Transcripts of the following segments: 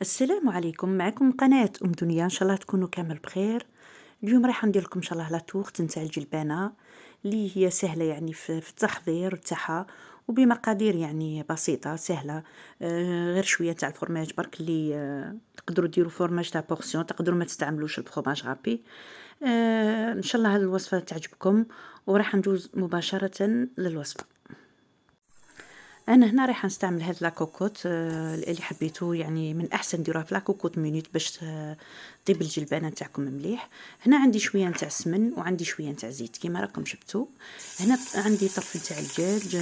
السلام عليكم، معكم قناة دنيا. ان شاء الله تكونوا كامل بخير. اليوم راح ندير لكم ان شاء الله لا تورت نتاع الجلبانه اللي هي سهله يعني في التحضير تاعها، وبمقادير يعني بسيطه سهله. غير شويه تاع الفرماج برك اللي تقدروا ديروا فرماج تاع بورسيون، تقدروا ما تستعملوش الفرماج غابي. ان شاء الله هذه الوصفه تعجبكم، وراح ندوز مباشره للوصفه. انا هنا راح نستعمل هاد لاكوكوت اللي حبيتو، يعني من احسن ديروها في لاكوكوت مينوت باش طيب الجلبانه نتاعكم مليح. هنا عندي شويه نتاع السمن وعندي شويه نتاع زيت كيما راكم شفتوا. هنا عندي طرف نتاع الدجاج،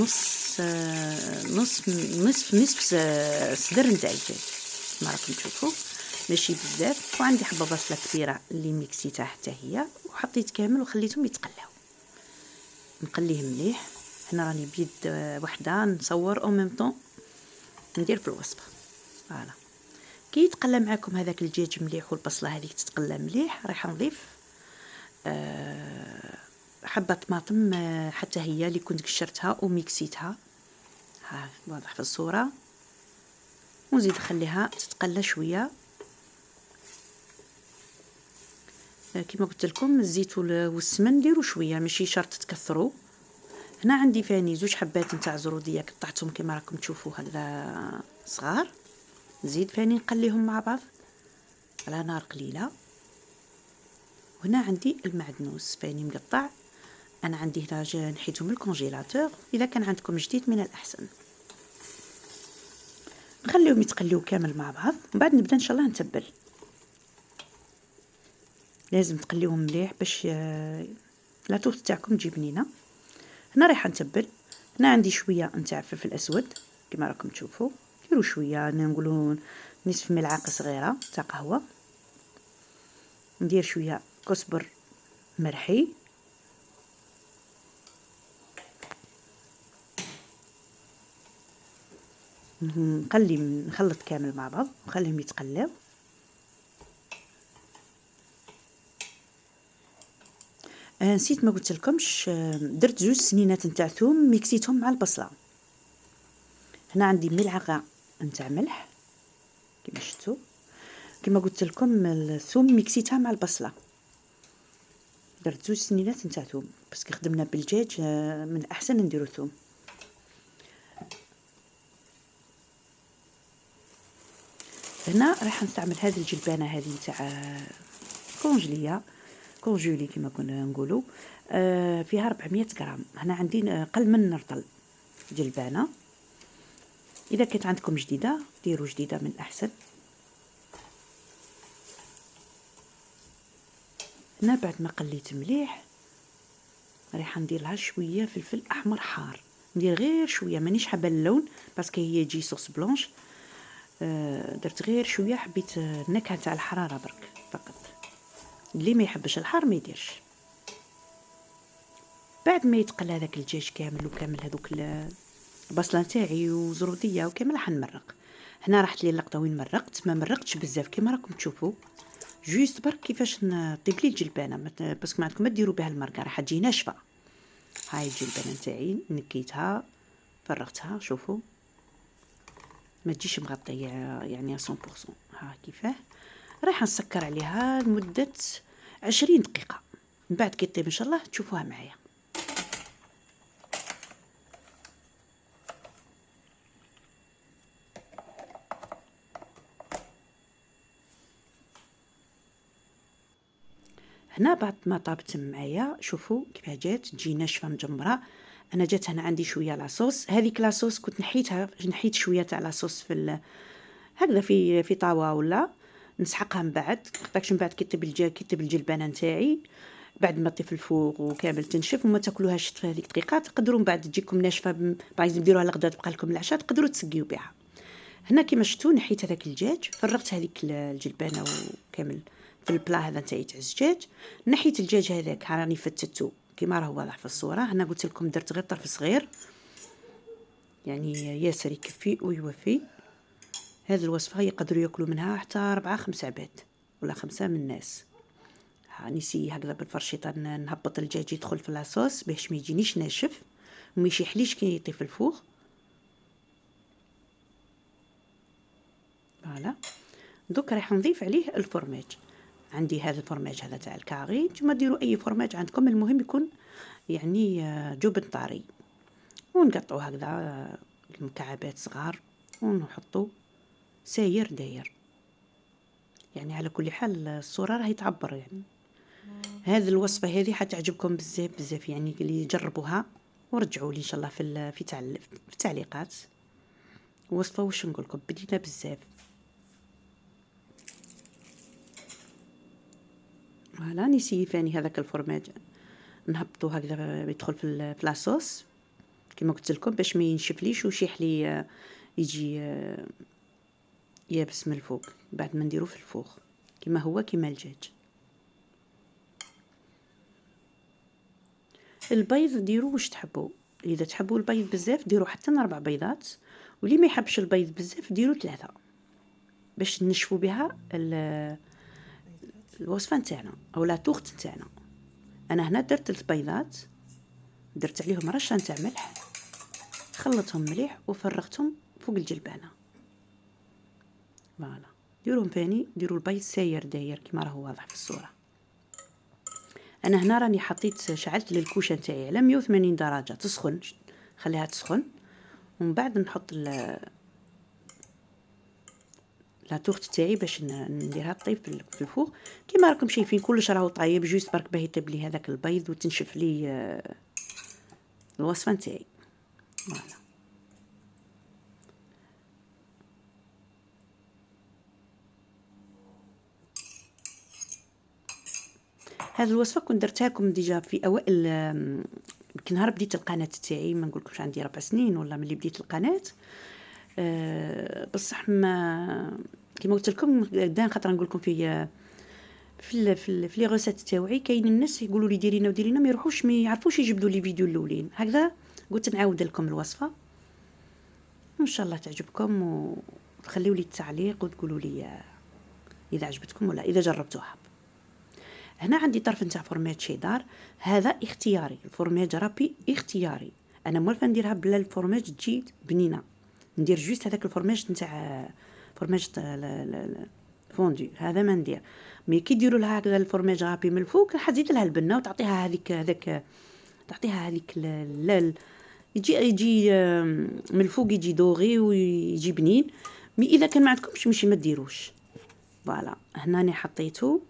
نص نصف صدر نتاع الدجاج كيما راكم تشوفوا، ماشي بزاف. وعندي حبه بصله كبيره اللي ميكسيتها حتى هي وحطيت كامل وخليتهم يتقلاو. نقليه مليح. هنا راني بيد وحده نصور او ميم طون ندير في الوصفه. فوالا كي يتقلى معاكم هذاك الدجاج مليح والبصله هذيك تتقلى مليح، راح نضيف حبه طماطم حتى هي اللي كنت قشرتها وميكسيتها، ها واضح في الصوره. ونزيد نخليها تتقلى شويه. كما قلت لكم الزيت والسمن ديروا شويه، ماشي شرط تكثروا. هنا عندي فاني زوج حبات نتاع زروديه قطعتهم كما راكم تشوفوا هكذا صغار. نزيد فاني نقليهم مع بعض على نار قليله. وهنا عندي المعدنوس فاني مقطع، انا عندي هنا نحيته من الكونجيلاتور، اذا كان عندكم جديد من الاحسن. نخليهم يتقليو كامل مع بعض، من بعد نبدا ان شاء الله نتبل. لازم تقليوهم مليح باش لا توت تاعكم تجي بنينه. هنا رايحه نتبل. هنا عندي شويه نتاع فلفل اسود كما راكم تشوفوا، ديروا شويه، نقولوا نصف ملعقه صغيره تاع قهوه. ندير شويه كزبر مرحي. نخلط كامل مع بعض ونخليهم يتقلاو. نسيت ما قلت لكمش، درت زوج سنينات نتاع ثوم ميكسيتهم مع البصله. هنا عندي ملعقه نتاع ملح كما شفتوا. كما قلت لكم الثوم ميكسيتها مع البصله. درت زوج سنينات نتاع ثوم باسكو خدمنا بالدجاج، من الاحسن نديرو ثوم. هنا راح نستعمل هذه الجلبانه هذه نتاع كونجولي كما كنا نقولوا، فيها 400 غرام. هنا عندي قل من نرطل جلبانه. اذا كانت عندكم جديده ديروا جديده من الاحسن. هنا بعد ما قليت مليح راح ندير لها شويه فلفل احمر حار، ندير غير شويه، مانيش حابه اللون باسكو هي تجي صوص بلونش. درت غير شويه، حبيت النكهه تاع الحراره برك فقط. اللي ما يحبش الحار ما يديرش. بعد ما يتقلى هذاك الدجاج كامل وكامل هذوك البصله تاعي وزروديه وكامل راح نمرق. هنا راحت لي اللقطه وين مرقت، ما مرقتش بزاف كما راكم تشوفوا، جوست برك كيفاش نطيب لي الجلبانه باسكو ما عندكم ما ديروا بها المرقه راح تجي ناشفه. هاي الجلبانه تاعي نكيتها فرغتها، شوفوا ما تجيش مغطيه يعني 100%. ها كيفاه. راح نسكر عليها لمده 20 دقيقه، من بعد كي طيب ان شاء الله تشوفوها معايا. هنا بعد ما طابت معايا شوفوا كيف جات، تجي ناشفه مجمره. انا جات هنا عندي شويه لاصوص، هذيك لاصوص كنت نحيت شويه تاع لاصوص في هكذا في طاوه ولا نسحقها من بعد، خاطرش من بعد كي طيب الجلبانه نتاعي بعد ما طيب الفوق وكامل تنشف وما تاكلوهاش في هذيك الدقيقه، تقدروا من بعد تجيكم ناشفه باغي ديروها لغدا تبقى لكم العشاء تقدروا تسقيو بها. هنا كيما شفتوا نحيت هذاك الدجاج، فرغت هذيك الجلبانه وكامل في البلا هذا تاعي تاع الدجاج. نحيت الدجاج هذاك راني فتتو كيما راه واضح في الصوره. هنا قلت لكم درت غير طرف صغير، يعني ياسر يكفي ويوفي. هذه الوصفه يقدروا ياكلوا منها حتى 4-5 عباد ولا 5 من الناس. نسي هكذا بالفرشيطه نهبط الدجاج يدخل في لاصوص باش ما يجينيش ناشف وما يشيحليش كي يطيب الفوق. فوالا. دوك راح نضيف عليه الفرماج. عندي هذا الفرماج هذا تاع الكاري، نتوما ديروا اي فرماج عندكم، المهم يكون يعني جبن طاري. ونقطعوا هكذا المكعبات صغار ونحطوا ساير داير. يعني على كل حال الصورة راهي تعبر يعني. هذه الوصفة هذه حتعجبكم بزاف بزاف، يعني اللي يجربوها ورجعوا لي ان شاء الله في التعليقات. وصفة واش نقول لكم بدينا بزاف. فوالا نسيي ثاني هذاك الفرماج نهبطو هكذا يدخل في لاصوص كما قلت لكم باش ما ينشفليش ويشيح لي يجي يابس من الفوق. بعد ما نديرو في الفوق كما هو كما الدجاج. البيض ديروا واش تحبوا، اذا تحبوا البيض بزاف ديروا حتى 4 بيضات، واللي ما يحبش البيض بزاف ديروا 3 باش نشفوا بها الوصفه نتاعنا او لا توغت نتاعنا. انا هنا درت 3 بيضات، درت عليهم رشه نتاع ملح، خلطهم مليح وفرغتهم فوق الجلبانه. فوالا ديروهم ثاني، ديروا البيض ساير داير كما راهو واضح في الصوره. انا هنا راني حطيت شعلت للكوشه نتاعي على 180 درجه تسخن، خليها تسخن ومن بعد نحط لا توغت تاعي باش نديرها طيب في الفوق. كما راكم شايفين كلش راهو طايب، جوست برك باه يطيب لي هذاك البيض وتنشف لي الوصفه نتاعي. فوالا هذه الوصفه كنت درتها لكم ديجا في اوائل نهار بديت القناه تاعي، ما نقولكمش عندي 4 سنين ولا ملي بديت القناه. بصح ما كما قلت لكم دان خاطر نقول لكم في لي غوسيت تاوعي كاين الناس يقولوا لي ديرينا وديرينا ما يروحوش ما يعرفوش يجبدوا لي فيديو الاولين هكذا. قلت نعاود لكم الوصفه ان شاء الله تعجبكم، وخليوا لي التعليق وتقولوا لي اذا عجبتكم ولا اذا جربتوها. هنا عندي طرف نتاع فرماج شيدار، هذا اختياري، الفرماج رابي اختياري. انا موالفه نديرها بلا الفرماج تجي بنينه، ندير جوست هذاك الفرماج نتاع فرماج فوندو هذا ما ندير. مي كي ديروا لها هكذا الفرماج رابي من الفوق حزيد لها البنه وتعطيها هذيك تعطيها هذيك يجي من الفوق يجي دوغي ويجي بنين. مي اذا كان ما عندكمش ماشي ما ديروش. فوالا هنا انا حطيته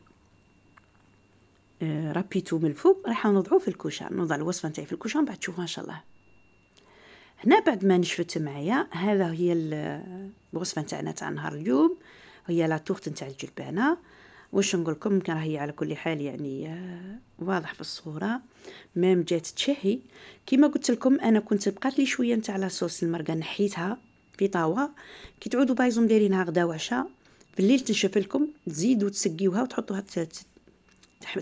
رابيتو من الفوق، راح نوضعوه في الكوشه، نوضع الوصفه نتاعي في الكوشه بعد تشوفوها ان شاء الله. هنا بعد ما نشفت معايا هذا هي الوصفه نتاعنا تاع نهار اليوم، هي لا توغت نتاع الجلبانه. واش نقول لكم كان هي على كل حال يعني واضح في الصوره ميم جات تشهي. كما قلت لكم انا كنت بقات لي شويه نتاع لاصوص المرقه نحيتها في طاوه، كي تعودوا بايزوم دايرينها غدا وعشاء في الليل تنشف لكم تزيدوا تسقيوها وتحطوها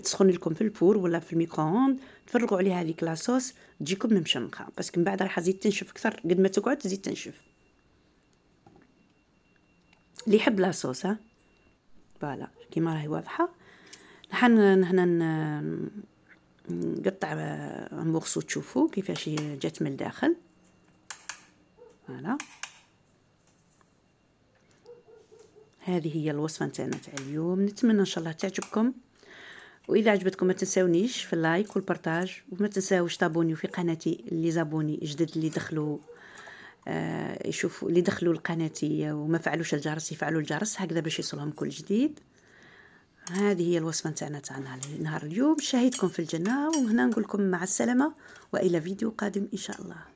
تسخن لكم في الفور ولا في الميكرووند، تفرغوا عليها هذيك لاصوص تجيكم ممشمخه، باسكو من بعد راح تزيد تنشف اكثر قد ما تقعد تزيد تنشف. اللي يحب لاصوص فوالا كيما راهي واضحه. هنا نقطع مورسو تشوفوا كيفاش جات من الداخل. فوالا هذه هي الوصفه نتاعنا تاع اليوم، نتمنى ان شاء الله تعجبكم. واذا عجبتكم ما تنساونيش في اللايك والبارطاج، وما تنساوش تابونيو في قناتي اللي زابوني جدد اللي دخلوا يشوفوا اللي دخلوا لقناتي وما فعلوش الجرس يفعلوا الجرس هكذا باش يوصلهم كل جديد. هذه هي الوصفه نتاعنا تاع نهار اليوم. شاهدكم في الجنه، وهنا نقول لكم مع السلامه والى فيديو قادم ان شاء الله.